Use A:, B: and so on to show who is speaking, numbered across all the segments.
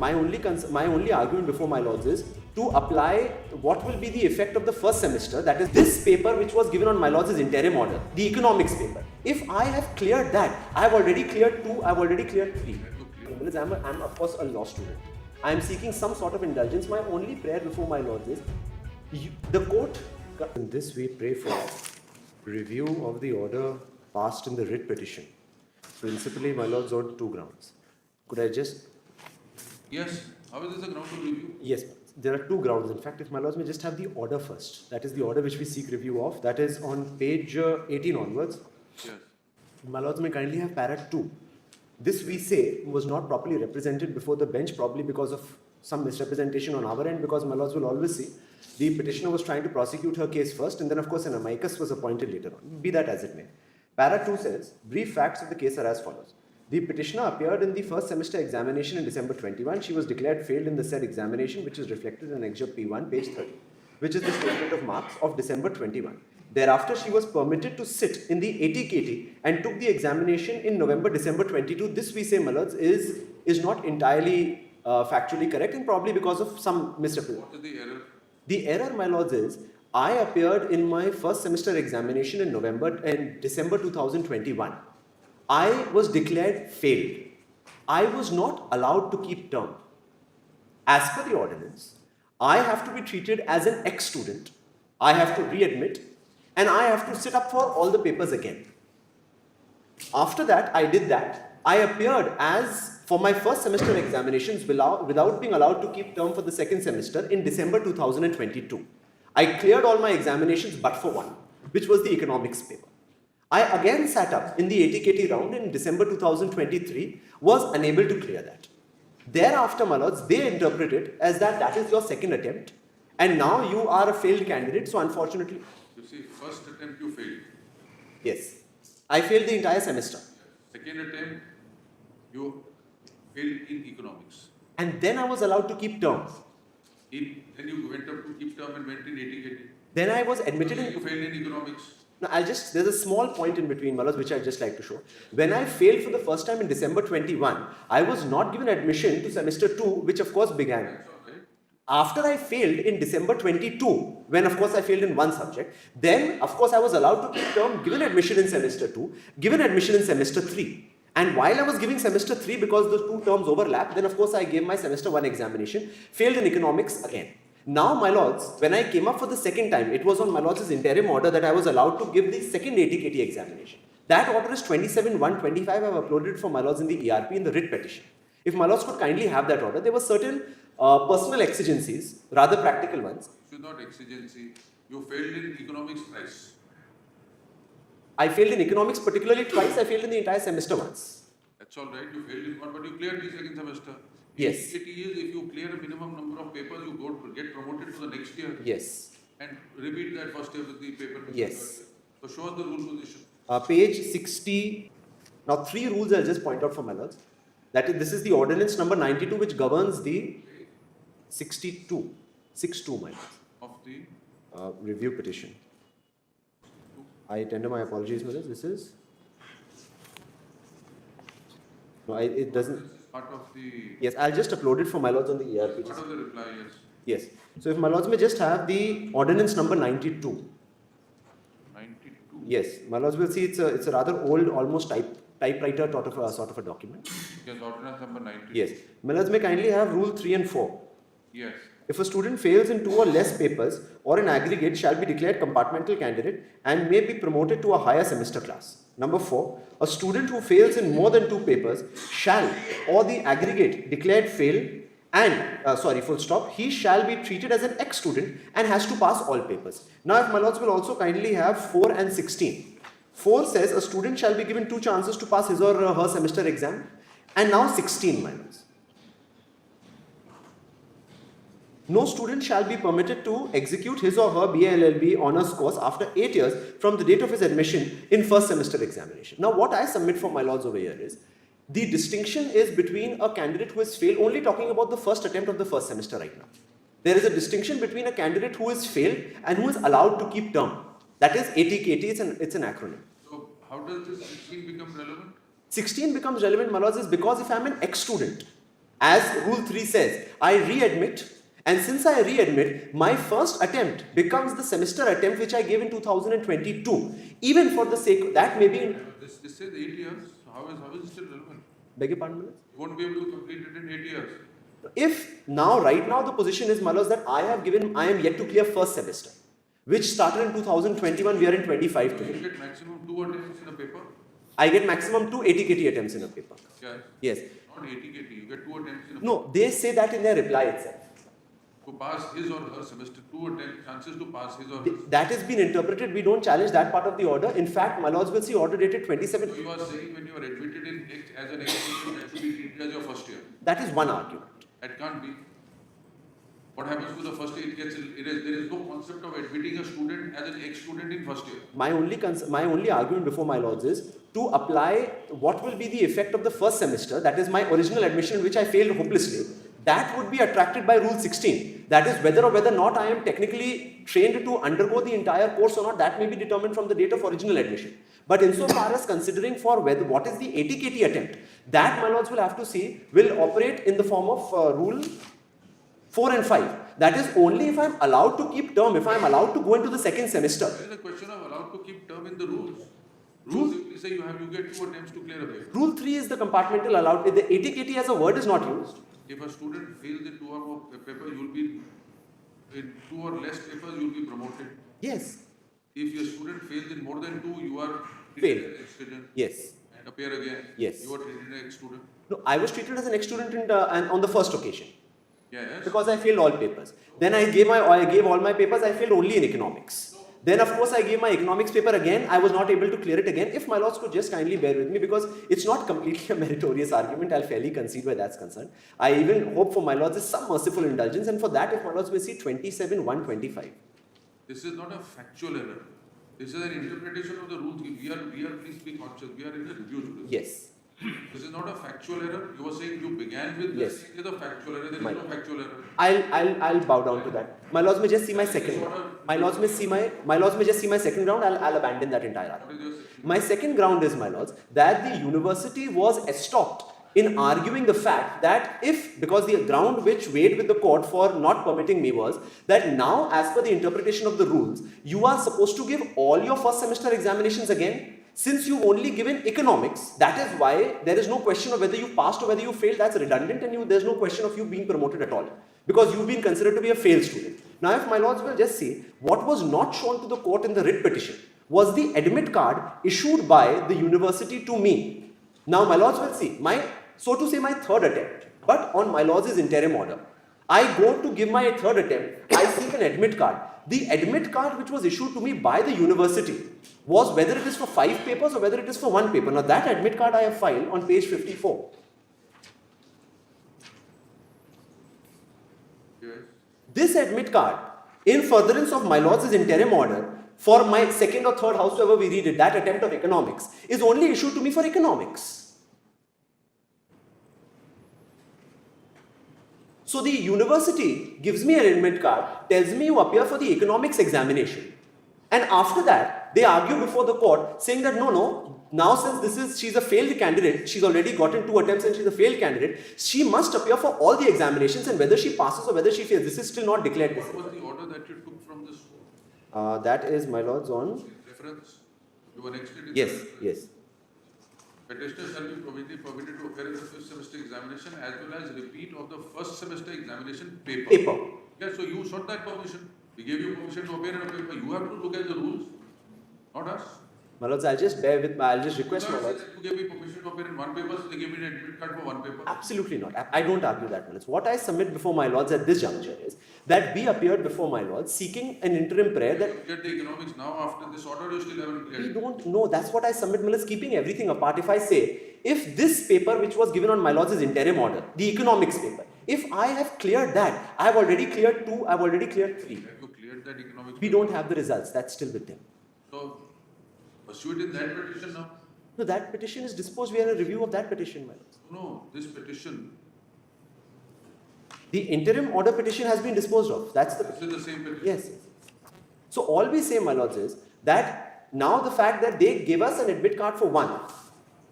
A: my only argument before my lords is to apply what will be the effect of the first semester, that is this paper which was given on my lords' interim order, the economics paper. If I have cleared that, I have already cleared 2, I have already cleared 3. I'm of course a law student. I am seeking some sort of indulgence. My only prayer before my lords is, the court, in this we pray for review of the order passed in the writ petition. Principally, my lords, on 2 grounds. Could I just...
B: Yes. How is this a ground to review?
A: Yes, there are 2 grounds. In fact, if my lords may just have the order first. That is the order which we seek review of. That is on page 18 onwards.
B: Yes.
A: My lords may kindly have para 2. This we say was not properly represented before the bench, probably because of some misrepresentation on our end, because my lords will always see the petitioner was trying to prosecute her case first, and then of course an amicus was appointed later on. Be that as it may. Para 2 says, brief facts of the case are as follows. The petitioner appeared in the first semester examination in December 21. She was declared failed in the said examination, which is reflected in Excerpt P1, page 30, which is the statement of marks of December 21. Thereafter, she was permitted to sit in the ATKT and took the examination in November-December 22. This, we say, my lords, is not entirely factually correct, and probably because of some misrepresentation.
B: What is the error?
A: The error, my lords, is I appeared in my first semester examination in December 2021. I was declared failed. I was not allowed to keep term. As per the ordinance, I have to be treated as an ex-student. I have to readmit, and I have to sit up for all the papers again. After that, I did that. I appeared for my first semester examinations without being allowed to keep term for the second semester in December 2022. I cleared all my examinations but for one, which was the economics paper. I again sat up in the ATKT round in December 2023, was unable to clear that. Thereafter, my lords, they interpret it as that is your second attempt, and now you are a failed candidate, so unfortunately...
B: You see, first attempt you failed.
A: Yes. I failed the entire semester.
B: Second attempt, you failed in economics.
A: And then I was allowed to keep term.
B: Then you went up to keep term and went in ATKT.
A: Then I was admitted
B: You failed in economics.
A: Now, there's a small point in between, Malas, which I'd just like to show. When I failed for the first time in December 21, I was not given admission to semester 2, which of course began.
B: Okay.
A: After I failed in December 22, when of course I failed in one subject, then of course I was allowed to keep term, given admission in semester 2, given admission in semester 3. And while I was giving semester 3, because the 2 terms overlap, then of course I gave my semester 1 examination, failed in economics again. Now, my lords, when I came up for the second time, it was on my lords' interim order that I was allowed to give the second ATKT examination. That order is 27/125. I have uploaded for my lords in the ERP in the writ petition. If my lords could kindly have that order, there were certain personal exigencies, rather practical ones.
B: It is not exigency. You failed in economics twice.
A: I failed in economics particularly twice. I failed in the entire semester once.
B: That's all right. You failed in one, but you cleared the second semester.
A: Yes.
B: It is if you clear a minimum number of papers, you get promoted to the next year.
A: Yes.
B: And repeat that first year with the paper.
A: Yes.
B: So show us the rule position.
A: Page 60. Now 3 rules I'll just point out for my lords. This is the ordinance number 92, which governs the 62 my lords.
B: Of the
A: review petition. I tender my apologies, my lords. This is... No, it doesn't...
B: part of the...
A: Yes, I'll just upload it for my lords on the ERP.
B: Part of the reply, yes.
A: Yes. So if my lords may just have the ordinance number 92.
B: 92?
A: Yes, my lords will see it's a rather old, almost typewriter sort of a document.
B: Yes, ordinance number 92.
A: Yes. My lords may kindly have rule 3 and 4.
B: Yes.
A: If a student fails in 2 or less papers or in aggregate, shall be declared compartmental candidate and may be promoted to a higher semester class. Number 4, a student who fails in more than 2 papers shall, or the aggregate declared fail and, full stop, he shall be treated as an ex-student and has to pass all papers. Now, if my lords will also kindly have 4 and 16. 4 says a student shall be given 2 chances to pass his or her semester exam, and now 16, my lords. No student shall be permitted to execute his or her BA/LLB honors course after 8 years from the date of his admission in first semester examination. Now, what I submit for my lords over here is, the distinction is between a candidate who has failed, only talking about the first attempt of the first semester right now. There is a distinction between a candidate who has failed and who is allowed to keep term. That is ATKT, it's an acronym.
B: So, how does this 16 become relevant?
A: 16 becomes relevant, my lords, is because if I am an ex-student As Rule 3 says, I readmit, and since I readmit, my first attempt becomes the semester attempt which I gave in 2022. Even for the sake of that, maybe.
B: This says 8 years. How is it still relevant?
A: Beg your pardon, Manoj?
B: You won't be able to complete it in 8 years.
A: If now, right now, the position is, Manoj, that I am yet to clear first semester, which started in 2021, we are in 25
B: You
A: today.
B: get maximum 2 attempts in a paper.
A: I get maximum 2 80 KT attempts in a paper.
B: Yes.
A: Yes.
B: Not 80 KT. You get 2 attempts in a paper.
A: No, they say that in their reply itself.
B: To pass his or her semester, 2 attempts, chances to pass his or her.
A: That has been interpreted. We don't challenge that part of the order. In fact, my lords will see order dated 27.
B: So you are saying when you are admitted in as an ex-student, that should be treated as your first year.
A: That is one argument.
B: That can't be. What happens to the first year? There is no concept of admitting a student as an ex-student in first year.
A: My only argument before my lords is to apply what will be the effect of the first semester. That is my original admission, which I failed hopelessly. That would be attracted by Rule 16. That is whether or whether not I am technically trained to undergo the entire course or not. That may be determined from the date of original admission. But insofar as considering for whether what is the 80 KT attempt, that my lords will have to see will operate in the form of Rule 4 and 5. That is only if I am allowed to keep term, if I am allowed to go into the second semester.
B: There is a question of allowed to keep term in the rules. Rules simply say you get 2 attempts to clear a paper.
A: Rule 3 is the compartmental allowed. The 80 KT as a word is not used.
B: If a student fails in 2 or more papers, you will be in 2 or less papers, you will be promoted.
A: Yes.
B: If your student fails in more than 2, you are
A: Failed.
B: treated as an ex-student
A: Yes.
B: and appear again.
A: Yes.
B: You are treated as an ex-student.
A: No, I was treated as an ex-student and on the first occasion.
B: Yes.
A: Because I failed all papers. Then I gave all my papers, I failed only in economics. Then of course I gave my economics paper again, I was not able to clear it again. If my lords could just kindly bear with me, because it's not completely a meritorious argument, I'll fairly concede where that's concerned. I even hope for my lords is some merciful indulgence, and for that if my lords will see 27(1)25.
B: This is not a factual error. This is an interpretation of the rules. We are please be conscious, we are in a review today.
A: Yes.
B: This is not a factual error. You were saying you began with
A: Yes.
B: this. It is a factual error. There is no factual error.
A: I'll bow down to that. My lords may just see my second ground. My lords may just see my second ground. I'll abandon that entire
B: What
A: argument.
B: is your section?
A: My second ground is, my lords, that the university was estopped in arguing the fact that because the ground which weighed with the court for not permitting me was that now, as per the interpretation of the rules, you are supposed to give all your first semester examinations again. Since you've only given economics, that is why there is no question of whether you passed or whether you failed. That's redundant, and there's no question of you being promoted at all, because you've been considered to be a failed student. Now, if my lords will just see, what was not shown to the court in the writ petition was the admit card issued by the university to me. Now, my lords will see, my third attempt, but on my lords' interim order. I go to give my third attempt, I seek an admit card. The admit card which was issued to me by the university was whether it is for 5 papers or whether it is for 1 paper. Now that admit card I have filed on page 54.
B: Yes.
A: This admit card, in furtherance of my lords' interim order, for my second or third, howsoever we read it, that attempt of economics, is only issued to me for economics. So the university gives me an admit card, tells me you appear for the economics examination. And after that, they argue before the court saying that no, now since she's a failed candidate, she's already gotten 2 attempts and she's a failed candidate, she must appear for all the examinations, and whether she passes or whether she fails, this is still not declared.
B: What was the order that you took from this
A: That is, my lords, on.
B: reference? You were next in
A: Yes, yes.
B: Petitioner shall be permitted to appear in the first semester examination as well as repeat of the first semester examination paper. Yeah, so you sought that permission. We gave you permission to appear in a paper. You have to look at the rules, not us.
A: My lords, I'll just request my lords.
B: You gave me permission to appear in 1 paper, so they gave me an admit card for 1 paper.
A: Absolutely not. I don't argue that, my lords. What I submit before my lords at this juncture is that we appeared before my lords seeking an interim prayer that
B: You get the economics now after this order, you still haven't cleared
A: we
B: it.
A: don't know. That's what I submit, my lords, keeping everything apart. If I say, if this paper which was given on my lords' interim order, the economics paper, if I have cleared that, I have already cleared 2, I have already cleared 3.
B: Have you cleared that economics?
A: We don't have the results. That's still with them.
B: So, pursue it in that petition now.
A: No, that petition is disposed. We are in a review of that petition, my lords.
B: No, this petition,
A: The interim order petition has been disposed of. That's the
B: this is the same petition.
A: Yes. So all we say, my lords, is that now the fact that they gave us an admit card for 1,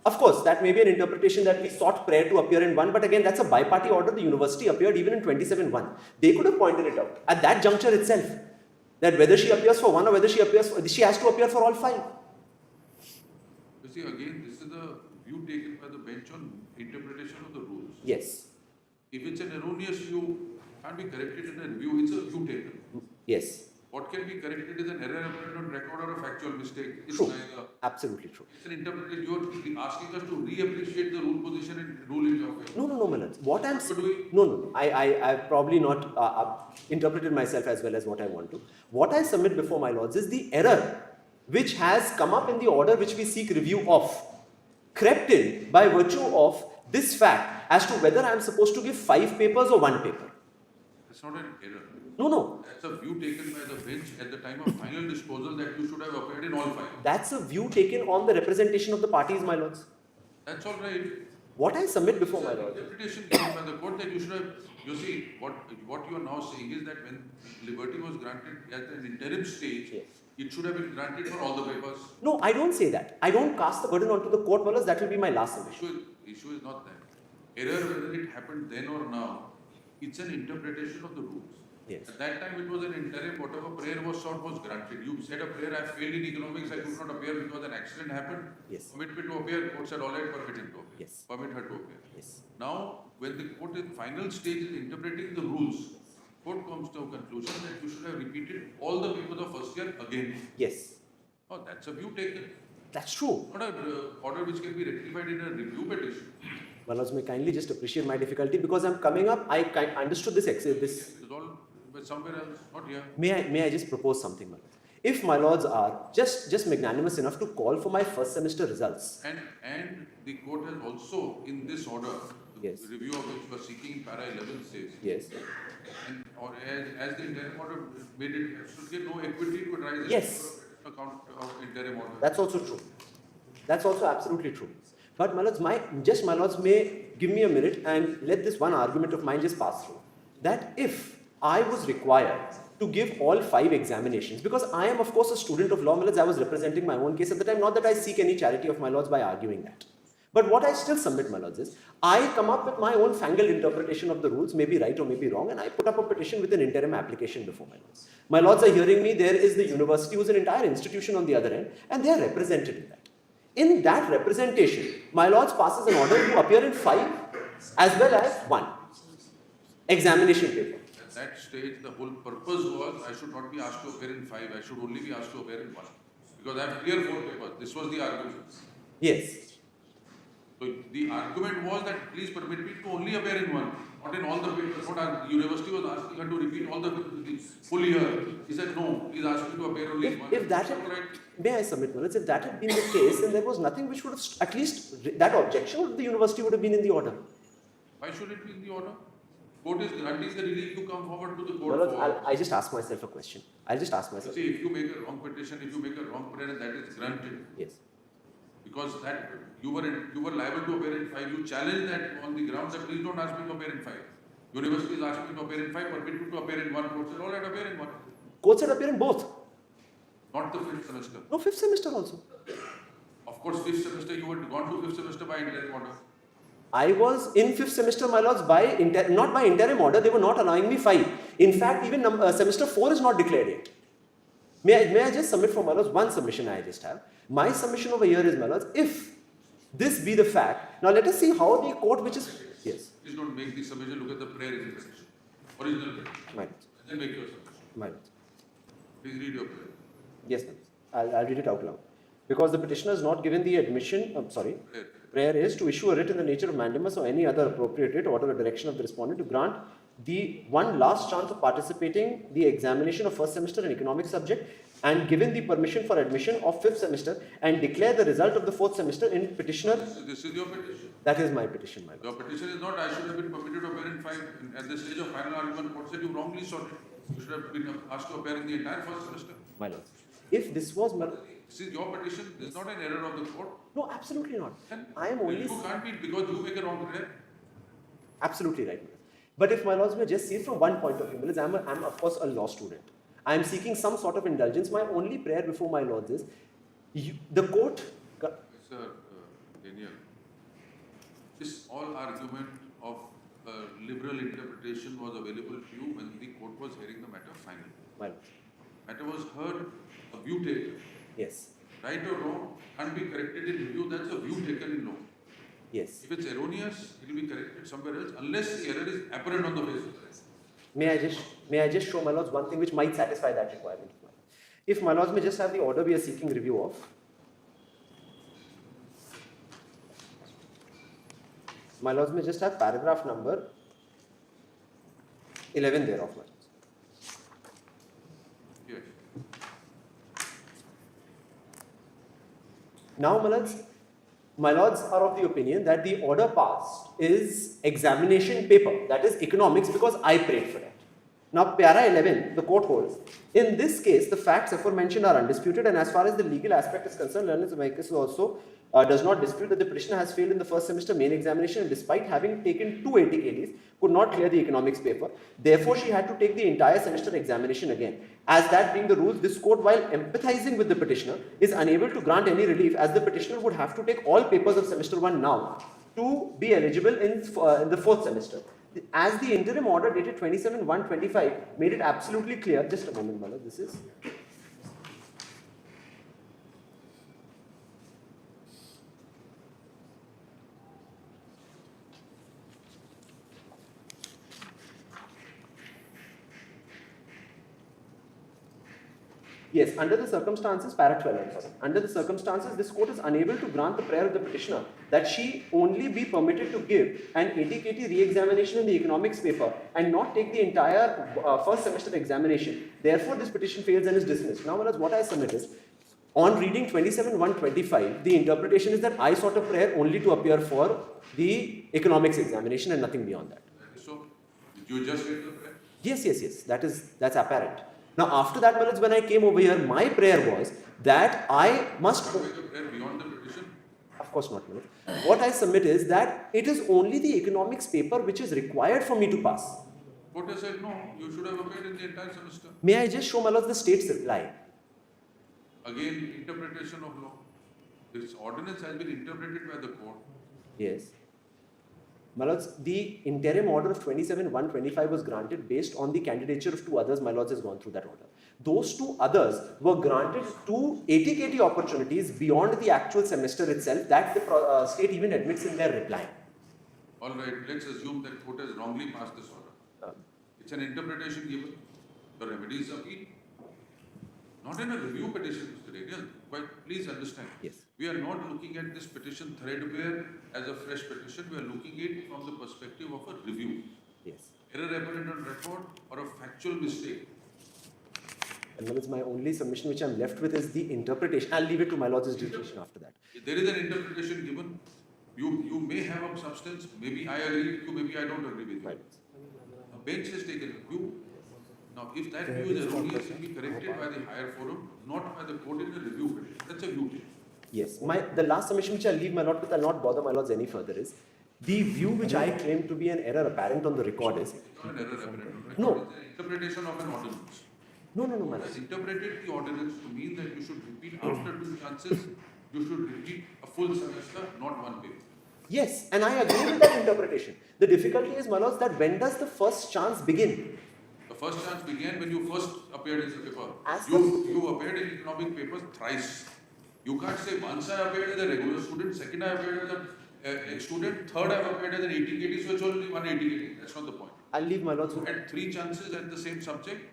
A: Of course, that may be an interpretation that we sought prayer to appear in one, but again, that's a bi-party order. The university appeared even in 27-1. They could have pointed it out at that juncture itself, that whether she appears for one or whether she has to appear for all 5.
B: You see, again, this is the view taken by the bench on interpretation of the rules.
A: Yes.
B: If it's an erroneous view, can't be corrected in a review, it's a view taken.
A: Yes.
B: What can be corrected is an error apparent on record or a factual mistake. It's
A: True.
B: neither.
A: Absolutely true.
B: It's an interpretation. You're asking us to reappreciate the rule position and rule in your favor.
A: No, Manoj. What I'm
B: What do we?
A: no. I've probably not interpreted myself as well as what I want to. What I submit before my lords is the error which has come up in the order which we seek review of, crept in by virtue of this fact as to whether I am supposed to give 5 papers or 1 paper.
B: That's not an error.
A: No.
B: That's a view taken by the bench at the time of final disposal that you should have appeared in all 5.
A: That's a view taken on the representation of the parties, my lords.
B: That's all right.
A: What I submit before my lords.
B: Interpretation given by the court that you should have. You see, what you are now saying is that when liberty was granted at an interim stage,
A: Yes.
B: it should have been granted for all the papers.
A: No, I don't say that. I don't cast the burden onto the court, my lords. That will be my last submission.
B: Issue is not that. Error, whether it happened then or now, it's an interpretation of the rules.
A: Yes.
B: At that time, it was an interim. Whatever prayer was sought was granted. You said a prayer, I failed in economics, I could not appear because an accident happened.
A: Yes.
B: Permit me to appear. Court said, all right, permit him to appear.
A: Yes.
B: Permit her to appear.
A: Yes.
B: Now, when the court in final stage is interpreting the rules, court comes to a conclusion that you should have repeated all the papers of first year again.
A: Yes.
B: Oh, that's a view taken.
A: That's true.
B: Not an order which can be rectified in a review petition.
A: My lords, may kindly just appreciate my difficulty because I'm coming up. I understood this.
B: It's all but somewhere else, not here.
A: May I just propose something, my lords? If my lords are just magnanimous enough to call for my first semester results.
B: And the court has also, in this order,
A: Yes.
B: the review of which you are seeking para 11 says,
A: Yes.
B: and or as the interim order made it, should get no equity to arise
A: Yes.
B: in account of interim order.
A: That's also true. That's also absolutely true. But my lords, my lords may give me a minute and let this one argument of mine just pass through. That if I was required to give all 5 examinations, because I am of course a student of law, my lords, I was representing my own case at the time, not that I seek any charity of my lords by arguing that. But what I still submit, my lords, is I come up with my own fangled interpretation of the rules, maybe right or maybe wrong, and I put up a petition with an interim application before my lords. My lords are hearing me, there is the university who's an entire institution on the other end, and they are represented in that. In that representation, my lords passes an order to appear in 5 as well as 1 examination paper.
B: At that stage, the whole purpose was I should not be asked to appear in 5, I should only be asked to appear in 1. Because I have clear 4 papers. This was the argument.
A: Yes.
B: So the argument was that please permit me to only appear in 1, not in all the papers. What the university was asking her to repeat all the full year. He said no, please ask me to appear only in 1.
A: If that had, may I submit, my lords, if that had been the case, then there was nothing which would have, at least that objection of the university would have been in the order.
B: Why should it be in the order? Court is granting the relief to come forward to the
A: My
B: court
A: lords,
B: for.
A: I just ask myself a question. I'll just ask myself.
B: See, if you make a wrong petition, if you make a wrong prayer, and that is granted.
A: Yes.
B: Because that you were liable to appear in 5. You challenge that on the grounds that please don't ask me to appear in 5. University is asking me to appear in 5, permit me to appear in 1. Court said, all right, appear in 1.
A: Court said appear in both.
B: Not the 5th semester.
A: No, 5th semester also.
B: Of course, 5th semester, you had gone to 5th semester by interim order.
A: I was in 5th semester, my lords, not by interim order. They were not allowing me 5. In fact, even semester 4 is not declared yet. May I just submit for my lords one submission I just have. My submission over here is, my lords, if this be the fact, now let us see how the court which is, yes.
B: Please don't make the submission, look at the prayer in the petition. Original petition.
A: My lords,
B: Then make your submission.
A: my lords.
B: Please read your prayer.
A: Yes, ma'am. I'll read it out loud. Because the petitioner has not given the admission, prayer is to issue a writ in the nature of mandamus or any other appropriate writ, order or direction of the respondent to grant the one last chance of participating the examination of first semester in economic subject and given the permission for admission of 5th semester and declare the result of the 4th semester in petitioner.
B: This is your petition.
A: That is my petition, my lord.
B: Your petition is not I should have been permitted to appear in 5. At the stage of final argument, court said you wrongly sought it. You should have been asked to appear in the entire first semester.
A: My lord. If this was my...
B: This is your petition. This is not an error of the court.
A: No, absolutely not.
B: Then
A: I am only...
B: You can't be because you make a wrong prayer.
A: Absolutely right. But if my lords may just see it from one point of view, because I'm of course a law student. I am seeking some sort of indulgence. My only prayer before my lords is, the court...
B: Sir, Daniel, this all argument of liberal interpretation was available to you when the court was hearing the matter finally.
A: Well,
B: Matter was heard, a view taken.
A: yes.
B: Right or wrong, can't be corrected in review, that's a view taken in law.
A: Yes.
B: If it's erroneous, it will be corrected somewhere else, unless the error is apparent on the face of the test.
A: May I just show my lords one thing which might satisfy that requirement? If my lords may just have the order we are seeking review of. My lords may just have paragraph number 11 thereof, my lords.
B: Yes.
A: Now, my lords are of the opinion that the order passed is examination paper, that is economics, because I prayed for it. Now, para 11, the court holds, in this case, the facts aforementioned are undisputed, and as far as the legal aspect is concerned, Learned Amicus also does not dispute that the petitioner has failed in the first semester main examination, and despite having taken 2 ATKDs, could not clear the economics paper. Therefore, she had to take the entire semester examination again. As that being the rules, this court, while empathizing with the petitioner, is unable to grant any relief, as the petitioner would have to take all papers of semester 1 now to be eligible in the 4th semester. As the interim order dated 27/1/25 made it absolutely clear, just a moment, Malad, this is. Yes, under the circumstances, para 12, I'm sorry. Under the circumstances, this court is unable to grant the prayer of the petitioner that she only be permitted to give an ATKT re-examination in the economics paper and not take the entire first semester examination. Therefore, this petition fails and is dismissed. Now, what I submit is, on reading 27/1/25, the interpretation is that I sought a prayer only to appear for the economics examination and nothing beyond that.
B: So, did you just read the prayer?
A: Yes. That's apparent. Now, after that, when I came over here, my prayer was that I must.
B: Not the prayer beyond the petition?
A: Of course not, Manoj. What I submit is that it is only the economics paper which is required for me to pass.
B: Court has said no, you should have appeared in the entire semester.
A: May I just show Manoj the state's reply?
B: Again, interpretation of law. This ordinance has been interpreted by the court.
A: Yes. My lords, the interim order of 27/1/25 was granted based on the candidature of 2 others. My lords has gone through that order. Those 2 others were granted 2 ATKT opportunities beyond the actual semester itself that the state even admits in their reply.
B: All right, let's assume that court has wrongly passed this order. It's an interpretation given. The remedies are appeal. Not in a review petition, Mr. Daniel. But please understand.
A: Yes.
B: We are not looking at this petition threadbare as a fresh petition. We are looking at it from the perspective of a review.
A: Yes.
B: Error apparent on record or a factual mistake.
A: And that is my only submission which I'm left with is the interpretation. I'll leave it to my lord's discretion after that.
B: If there is an interpretation given, you may have a substance. Maybe I agree with you, maybe I don't agree with you.
A: Right.
B: A bench has taken a view. Now, if that view is erroneous, it will be corrected by the higher forum, not by the court in the review petition. That's a view taken.
A: Yes. The last submission which I'll leave my lord with, I'll not bother my lords any further, is the view which I claim to be an error apparent on the record is.
B: It's not an error apparent on record.
A: No.
B: It's an interpretation of an ordinance.
A: No, my
B: It
A: lord.
B: has interpreted the ordinance to mean that you should repeat after 2 chances, you should repeat a full semester, not 1 paper.
A: Yes, and I agree with that interpretation. The difficulty is, my lords, that when does the first chance begin?
B: The first chance began when you first appeared in the paper.
A: As
B: You appeared in economic papers thrice. You can't say once I appeared as a regular student, second I appeared as a student, third I appeared as an ATKT, so it's only 1 ATKT. That's not the point.
A: I'll leave my lords with.
B: You had 3 chances at the same subject,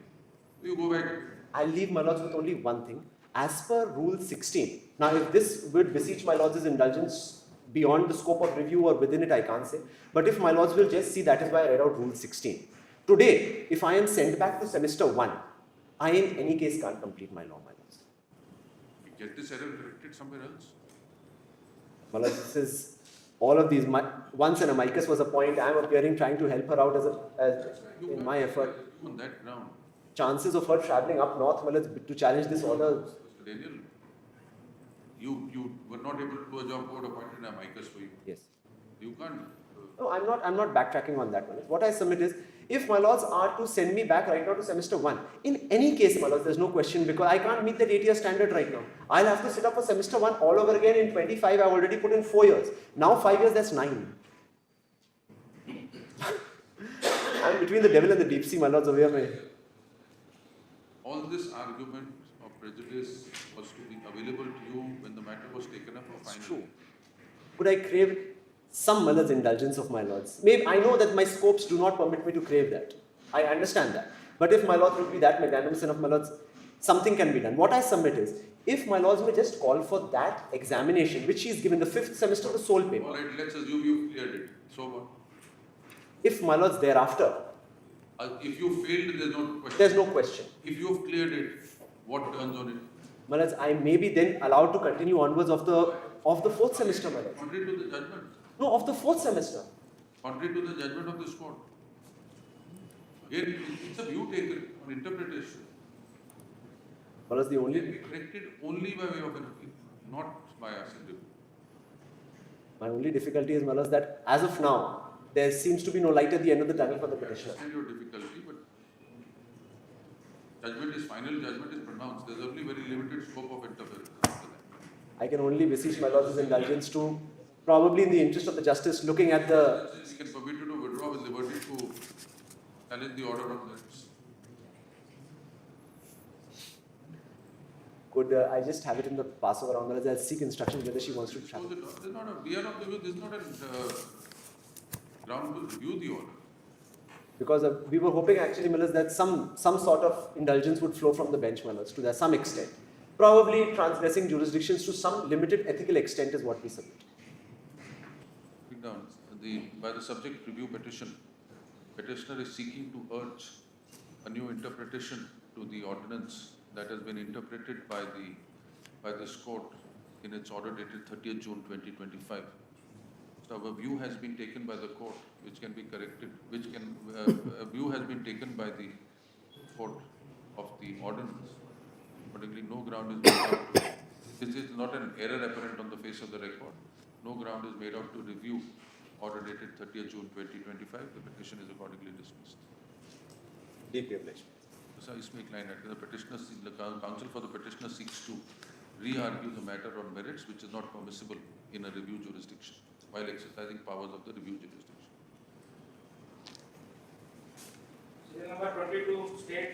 B: you go back.
A: I'll leave my lords with only one thing. As per Rule 16, now if this would beseech my lords' indulgence beyond the scope of review or within it, I can't say. But if my lords will just see, that is why I read out Rule 16. Today, if I am sent back to semester 1, I in any case can't complete my law, my lords.
B: You get this error corrected somewhere else.
A: My lords, this is all of these. Once an amicus was a point, I am appearing trying to help her out in my effort.
B: On that ground.
A: Chances of her travelling up north, my lords, to challenge this order.
B: Mr. Daniel, you were not able to do a job, court appointed an amicus for you.
A: Yes.
B: You can't.
A: No, I'm not backtracking on that one. What I submit is, If my lords are to send me back right now to semester 1, in any case, my lords, there's no question because I can't meet that 8-year standard right now. I'll have to sit up for semester 1 all over again in 25. I've already put in 4 years. Now 5 years, that's 9. I'm between the devil and the deep sea, my lords, over here.
B: All this argument of prejudice was to be available to you when the matter was taken up for final.
A: True. Would I crave some my lords indulgence of my lords? Maybe I know that my scopes do not permit me to crave that. I understand that. But if my lords would be that magnanimous enough, my lords, something can be done. What I submit is, if my lords may just call for that examination, which she is given the 5th semester, the sole paper.
B: All right, let's assume you cleared it. So what?
A: If my lords thereafter,
B: If you failed, there's no question.
A: there's no question.
B: If you've cleared it, what turns on it?
A: My lords, I may be then allowed to continue onwards of the 4th semester, my lords.
B: Contrary to the judgment.
A: No, of the 4th semester.
B: Contrary to the judgment of this court. Again, it's a view taken on interpretation.
A: My lords, the
B: It
A: only
B: can be corrected only by way of an appeal, not by us in review.
A: My only difficulty is, my lords, that as of now, there seems to be no light at the end of the tunnel for the
B: I
A: petitioner.
B: understand your difficulty, but judgment is final, judgment is pronounced. There's only very limited scope of interference after that.
A: I can only beseech my lords' indulgence to, probably in the interest of the justice, looking at the...
B: We can permit you to withdraw with liberty to challenge the order on merits.
A: Could I just have it in the passover round, my lords? I'll seek instructions whether she wants to
B: So
A: travel.
B: there's not a, we are of the view, there's not a ground to review the order.
A: Because we were hoping actually, my lords, that some sort of indulgence would flow from the bench, my lords, to that some extent. Probably transgressing jurisdictions to some limited ethical extent is what we submit.
B: Read down. By the subject review petition, petitioner is seeking to urge a new interpretation to the ordinance that has been interpreted by this court in its order dated 30th June 2025. So a view has been taken by the court which can be corrected, a view has been taken by the court of the ordinance. Accordingly, no ground is made out. This is not an error apparent on the face of the record. No ground is made out to review order dated 30th June 2025. The petition is accordingly dismissed.
A: Deep privilege.
B: So I speak line at the counsel for the petitioner seeks to re-argue the matter on merits which is not permissible in a review jurisdiction while exercising powers of the review jurisdiction.
C: Number 22, state